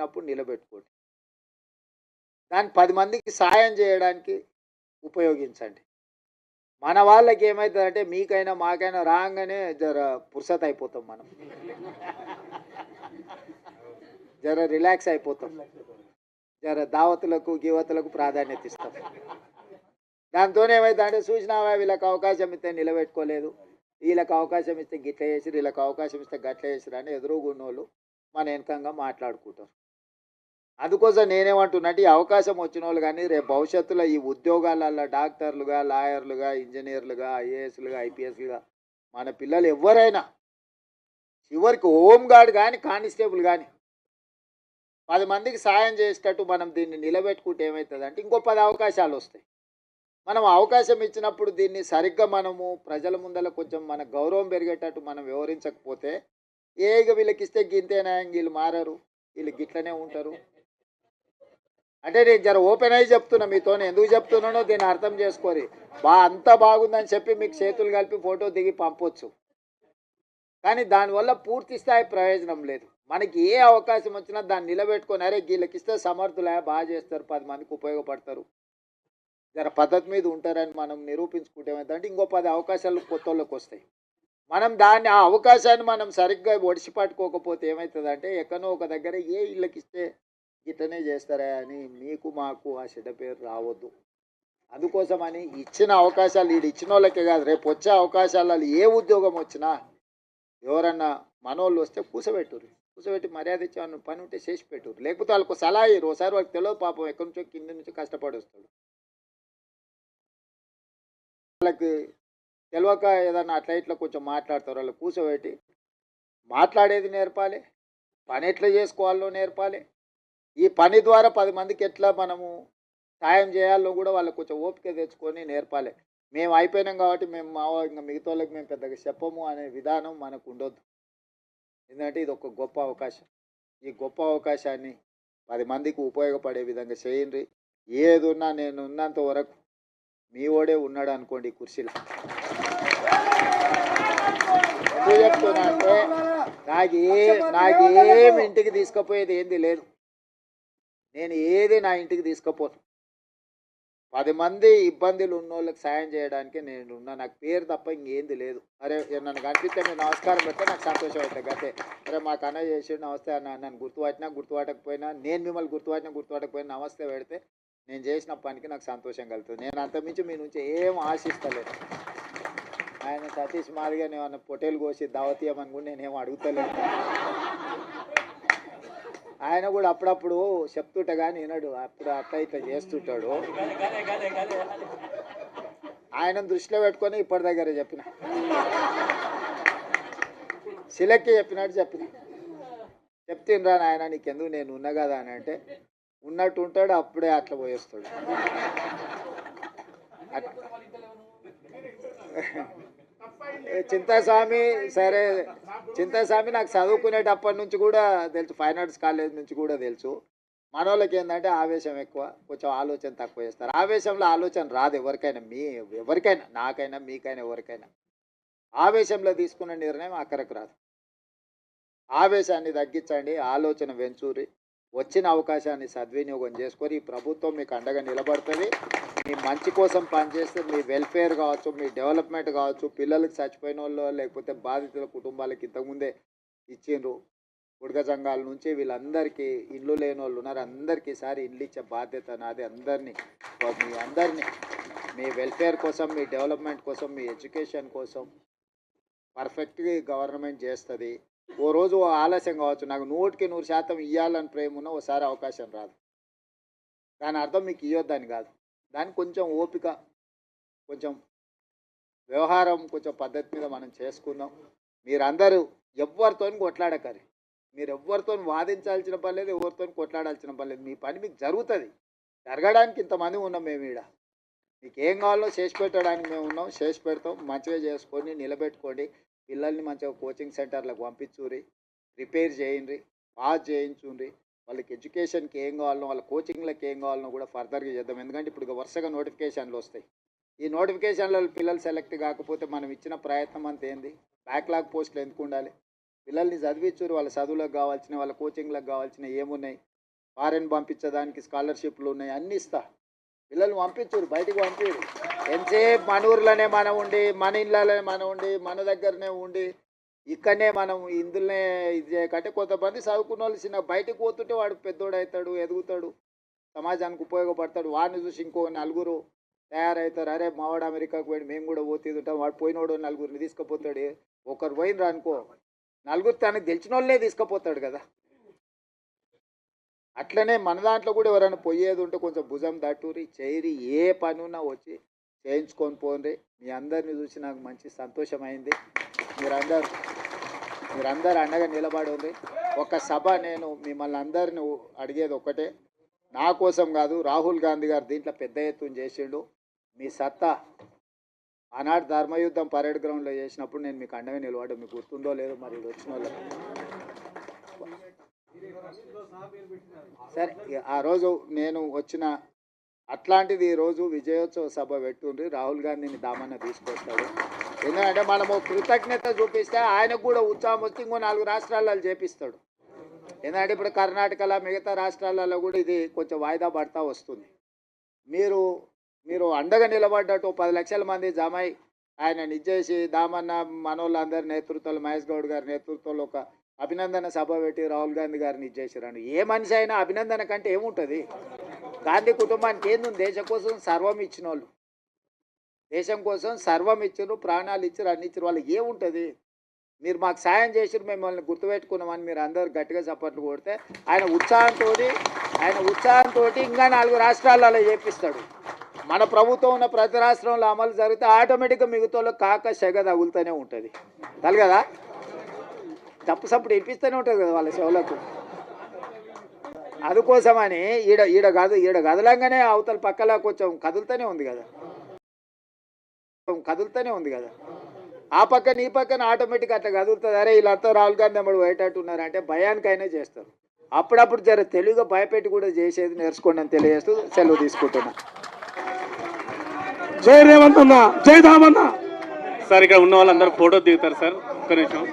వచ్చినప్పుడు నిలబెట్టుకోండి. దాన్ని 10 మందికి సాయం చేయడానికి ఉపయోగించండి. మన వాళ్ళకి ఏమైతదంటే మీకైనా మాకైనా రాంగానే జర పుర్సత్ అయిపోతాం మనం. జర రిలాక్స్ అయిపోతాం. జర దావతులకు, గివతులకు ప్రాధాన్యత ఇస్తాం. దాంతోనే ఏమైందంటే చూసినావా వీళ్ళకి అవకాశం ఇస్తే నిలబెట్టుకోలేదు, వీళ్ళకి అవకాశం ఇస్తే గిట్ల చేసిరు, వీళ్ళకి అవకాశం ఇస్తే గట్ల చేసిరు అని ఎదురుగున్నోళ్ళు మన వెనకంగా మాట్లాడుకుంటారు. అందుకోసం నేనేమంటున్నా అంటే ఈ అవకాశం వచ్చిన వాళ్ళు కానీ రేపు భవిష్యత్తులో ఈ ఉద్యోగాలలో డాక్టర్లుగా, లాయర్లుగా, ఇంజనీర్లుగా, ఐఏఎస్లుగా, ఐపీఎస్లుగా మన పిల్లలు ఎవరైనా చివరికి హోమ్ గార్డ్ కానీ కానిస్టేబుల్ కానీ 10 మందికి సాయం చేసేటట్టు మనం దీన్ని నిలబెట్టుకుంటే ఏమవుతుంది అంటే ఇంకో 10 అవకాశాలు వస్తాయి. మనం అవకాశం ఇచ్చినప్పుడు దీన్ని సరిగ్గా మనము ప్రజల ముందర కొంచెం మన గౌరవం పెరిగేటట్టు మనం వివరించకపోతే ఇక వీళ్ళకి ఇస్తే గింతేనా, వీళ్ళు మారరు, వీళ్ళు గిట్లనే ఉంటారు అంటే నేను జర ఓపెన్ అయ్యి చెప్తున్నా మీతో. ఎందుకు చెప్తున్నానో దీన్ని అర్థం చేసుకోరి. అంతా బాగుందని చెప్పి మీకు చేతులు కలిపి ఫోటో దిగి పంపొచ్చు, కానీ దానివల్ల పూర్తి స్థాయి ప్రయోజనం లేదు. మనకి ఏ అవకాశం వచ్చినా దాన్ని నిలబెట్టుకొని అరే వీళ్ళకి ఇస్తే సమర్థులే, బాగా చేస్తారు, 10 మందికి ఉపయోగపడతారు, జర పద్ధతి మీద ఉంటారని మనం నిరూపించుకుంటే ఏమైందంటే ఇంకో 10 అవకాశాలు కొత్త వాళ్ళకి వస్తాయి. మనం దాన్ని ఆ అవకాశాన్ని మనం సరిగ్గా ఒడిసి పట్టుకోకపోతే ఏమవుతుందంటే ఎక్కడో ఒక దగ్గర వీళ్ళకి ఇస్తే ఇట్లనే చేస్తారా అని మీకు మాకు ఆ చెడ్డ పేరు రావద్దు. అందుకోసమని ఇచ్చిన అవకాశాలు వీడు ఇచ్చిన వాళ్ళకే కాదు, రేపు వచ్చే అవకాశాలలో ఏ ఉద్యోగం వచ్చినా ఎవరన్నా మనోళ్ళు వస్తే కూసబెట్టి మర్యాద ఇచ్చి పని ఉంటే చేసి పెట్టురు, లేకపోతే వాళ్ళకు సలహా ఇయ్యరు. ఒకసారి వాళ్ళకి తెలియదు పాపం, ఎక్కడి నుంచో కింద నుంచి కష్టపడి వస్తాడు, వాళ్ళకి తెలియక ఏదన్నా అట్లా ఇట్లా కొంచెం మాట్లాడతారు. వాళ్ళు కూర్చోబెట్టి మాట్లాడేది నేర్పాలి, పని ఎట్లా చేసుకోవాలో నేర్పాలి, ఈ పని ద్వారా 10 మందికి ఎట్లా మనము సాయం చేయాలో కూడా వాళ్ళకి కొంచెం ఓపిక తెచ్చుకొని నేర్పాలి. మేము అయిపోయినాం కాబట్టి మేము ఇంకా మిగతా వాళ్ళకి మేము పెద్దగా చెప్పము అనే విధానం మనకు ఉండొద్దు. ఎందుకంటే ఇది ఒక గొప్ప అవకాశం. ఈ గొప్ప అవకాశాన్ని 10 మందికి ఉపయోగపడే విధంగా చేయండి. ఏది ఉన్నా నేను ఉన్నంత వరకు మీ ఓడే ఉన్నాడు అనుకోండి కుర్చీలో. ఎందుకు చెప్తున్నా అంటే నాకేమి ఇంటికి తీసుకుపోయేది ఏంది లేదు, నేను ఏది నా ఇంటికి తీసుకుపోను. 10 మంది ఇబ్బందులు ఉన్నోళ్ళకి సాయం చేయడానికి నేను ఉన్నా. నాకు పేరు తప్ప ఇంకేంది లేదు. అరే నన్ను కనిపిస్తే మీరు నమస్కారం పెడితే నాకు సంతోషం అవుతుంది అంతే. అరే మాకు అన్న చేసి నమస్తే అన్న, నన్ను గుర్తుపట్టకపోయినా నేను మిమ్మల్ని గుర్తుపట్టకపోయినా నమస్తే పెడితే నేను చేసిన పనికి నాకు సంతోషం కలుగుతుంది. నేను అంతమించి మీ నుంచి ఏం ఆశిస్తలేదు. ఆయన సతీష్ మాదిగా ఏమన్నా పొట్టేలు కోసి దావతీయమని కూడా నేనేం అడుగుతలేదు. ఆయన కూడా అప్పుడప్పుడు చెప్తుంటా కానీ వినడు, అప్పుడు అట్లా ఇట్లా చేస్తుంటాడు. ఆయన దృష్టిలో పెట్టుకొని ఇప్పటి దగ్గర చెప్పిన శిలక్కి చెప్పినట్టు చెప్తినరా నాయన నీకెందుకు నేను ఉన్నా కదా అని అంటే ఉన్నట్టు ఉంటాడు, అప్పుడే అట్లా పోయేస్తాడు. చింతాస్వామి సరే, చింతాస్వామి నాకు చదువుకునేటప్పటి నుంచి కూడా తెలుసు, ఫైన్ ఆర్ట్స్ కాలేజ్ నుంచి కూడా తెలుసు. మన వాళ్ళకి ఏంటంటే ఆవేశం ఎక్కువ, కొంచెం ఆలోచన తక్కువ చేస్తారు. ఆవేశంలో ఆలోచన రాదు ఎవరికైనా, ఎవరికైనా, నాకైనా మీకైనా ఎవరికైనా. ఆవేశంలో తీసుకున్న నిర్ణయం అక్కడికి రాదు. ఆవేశాన్ని తగ్గించండి, ఆలోచన వెంచూరి, వచ్చిన అవకాశాన్ని సద్వినియోగం చేసుకొని ఈ ప్రభుత్వం మీకు అండగా నిలబడుతుంది. మీ మంచి కోసం పనిచేస్తే మీ వెల్ఫేర్ కావచ్చు, మీ డెవలప్మెంట్ కావచ్చు, పిల్లలకి చచ్చిపోయిన వాళ్ళు లేకపోతే బాధితుల కుటుంబాలకి ఇంతకుముందే ఇచ్చిండ్రు ఉడక సంఘాల నుంచి వీళ్ళందరికీ ఇల్లు లేని వాళ్ళు ఉన్నారు, అందరికీ ఈసారి ఇల్లు ఇచ్చే బాధ్యత నాది. మీ అందరినీ మీ వెల్ఫేర్ కోసం, మీ డెవలప్మెంట్ కోసం, మీ ఎడ్యుకేషన్ కోసం పర్ఫెక్ట్గా గవర్నమెంట్ చేస్తుంది. ఓ రోజు ఆలస్యం కావచ్చు, నాకు 100% ఇవ్వాలని ప్రేమ ఉన్న ఓసారి అవకాశం రాదు. దాని అర్థం మీకు ఇవ్వద్దని కాదు, దానికి కొంచెం ఓపిక, కొంచెం వ్యవహారం, కొంచెం పద్ధతి మీద మనం చేసుకుందాం. మీరందరూ ఎవరితో కొట్లాడకరి, మీరు ఎవరితో వాదించాల్సిన పని లేదు, ఎవరితో కొట్లాడాల్సిన పని లేదు. మీ పని మీకు జరుగుతుంది. జరగడానికి ఇంతమంది ఉన్నాం మేము ఈడ. మీకు ఏం కావాలో చేసి పెట్టడానికి మేము ఉన్నాం, చేసి పెడతాం. మంచిగా చేసుకొని నిలబెట్టుకోండి. పిల్లల్ని మంచిగా కోచింగ్ సెంటర్లకు పంపించుర్రి, ప్రిపేర్ చేయండి, పాస్ చేయించుండ్రి. వాళ్ళకి ఎడ్యుకేషన్కి ఏం కావాలనో, వాళ్ళ కోచింగ్లకు ఏం కావాలనో కూడా ఫర్దర్గా చేద్దాం. ఎందుకంటే ఇప్పుడు వరుసగా నోటిఫికేషన్లు వస్తాయి. ఈ నోటిఫికేషన్లో పిల్లలు సెలెక్ట్ కాకపోతే మనం ఇచ్చిన ప్రయత్నం అంత ఏంది? బ్యాక్లాగ్ పోస్టులు ఎందుకు ఉండాలి? పిల్లల్ని చదివించుర్రి, వాళ్ళ చదువులకు కావాల్సిన, వాళ్ళ కోచింగ్లకు కావాల్సిన ఏమున్నాయి ఫారెన్ పంపించడానికి స్కాలర్షిప్లు ఉన్నాయి, అన్నీ ఇస్తా. పిల్లలు పంపించరు, బయటికి పంపించరు. ఎంతసేపు మన ఊర్లోనే మనం ఉండి, మన ఇళ్ళలోనే మనం ఉండి, మన దగ్గరనే ఉండి, ఇక్కడనే మనం ఇందులోనే ఇది చేయకంటే కొంతమంది చదువుకున్న వాళ్ళు చిన్న బయటకు పోతుంటే వాడు పెద్దోడు అవుతాడు, ఎదుగుతాడు, సమాజానికి ఉపయోగపడతాడు. వాడిని చూసి ఇంకో నలుగురు తయారవుతారు. అరే మావాడు అమెరికాకు పోయి మేము కూడా పోతుంటాం, వాడు పోయినోడు నలుగురిని తీసుకుపోతాడు. ఒకరు పోయినరు అనుకో, నలుగురు తనకు తెలిసిన వాళ్ళే తీసుకుపోతాడు కదా. అట్లనే మన దాంట్లో కూడా ఎవరైనా పోయేది ఉంటే కొంచెం భుజం దట్టూరి చేయరి, ఏ పని ఉన్నా వచ్చి చేయించుకొని పోండి. మీ అందరిని చూసి నాకు మంచి సంతోషమైంది. మీరందరూ అండగా నిలబడి. ఒక సభ నేను మిమ్మల్ని అందరిని అడిగేది ఒక్కటే, నా కోసం కాదు, రాహుల్ గాంధీ గారు దీంట్లో పెద్ద ఎత్తున చేసిండు. మీ సత్తా ఆనాడు ధర్మయుద్ధం పరేడ్ గ్రౌండ్లో చేసినప్పుడు నేను మీకు అండగా నిలబడ్డా, మీకు గుర్తుందో లేదో మరి ఇది వచ్చిన వాళ్ళకి. సరే, ఆ రోజు నేను వచ్చిన అట్లాంటిది ఈరోజు విజయోత్సవ సభ పెట్టుండ్రి. రాహుల్ గాంధీని దామన్న తీసుకొస్తాడు. ఎందుకంటే మనము కృతజ్ఞత చూపిస్తే ఆయనకు కూడా ఉత్సాహం వచ్చి ఇంకో 4 రాష్ట్రాలలో చేపిస్తాడు. ఎందుకంటే ఇప్పుడు కర్ణాటకలో మిగతా రాష్ట్రాలలో కూడా ఇది కొంచెం వాయిదా పడతా వస్తుంది. మీరు అండగా నిలబడ్డట్టు 10 లక్షల మంది జమై ఆయన నిజేసి దామన్న మనోళ్ళందరి నేతృత్వంలో, మహేష్ గౌడ్ గారి నేతృత్వంలో ఒక అభినందన సభ పెట్టి రాహుల్ గాంధీ గారిని ఇచ్చేసారండి. ఏ మనిషి అయినా అభినందన కంటే ఏముంటుంది? గాంధీ కుటుంబానికి ఏంది? దేశం కోసం సర్వం ఇచ్చిన వాళ్ళు, దేశం కోసం సర్వం ఇచ్చారు, ప్రాణాలు ఇచ్చారు, అన్ని ఇచ్చారు. వాళ్ళకి ఏముంటుంది? మీరు మాకు సాయం చేసారు, మిమ్మల్ని గుర్తుపెట్టుకున్నామని మీరు అందరు గట్టిగా చప్పట్లు కొడితే ఆయన ఉత్సాహంతో ఇంకా 4 రాష్ట్రాలలో చేపిస్తాడు. మన ప్రభుత్వం ఉన్న ప్రతి రాష్ట్రంలో అమలు జరిగితే ఆటోమేటిక్గా మిగతాలో కాక సెగ తగులుతూనే ఉంటుంది. తగలదా? తప్పుడు ఇప్పిస్తూనే ఉంటుంది కదా వాళ్ళ చెవులకు. అందుకోసమని ఈడ కదలంగానే అవతల పక్కల కొంచెం కదులుతూనే ఉంది కదా. ఆ పక్కన ఈ పక్కన ఆటోమేటిక్ అట్లా కదులుతుంది. అరే వీళ్ళంతా రాహుల్ గాంధీ అమ్మడు పోయేటట్టున్నారు అంటే భయానికైనా చేస్తారు. అప్పుడప్పుడు జర తెలుగుగా భయపెట్టి కూడా చేసేది నేర్చుకోండి అని తెలియజేస్తూ సెలవు తీసుకుంటున్నా. జై రేవంత్ అన్న, జై దామన్న. సార్ ఇక్కడ ఉన్న వాళ్ళందరూ ఫోటో దిగుతారు సార్, ఒక్క నిమిషం.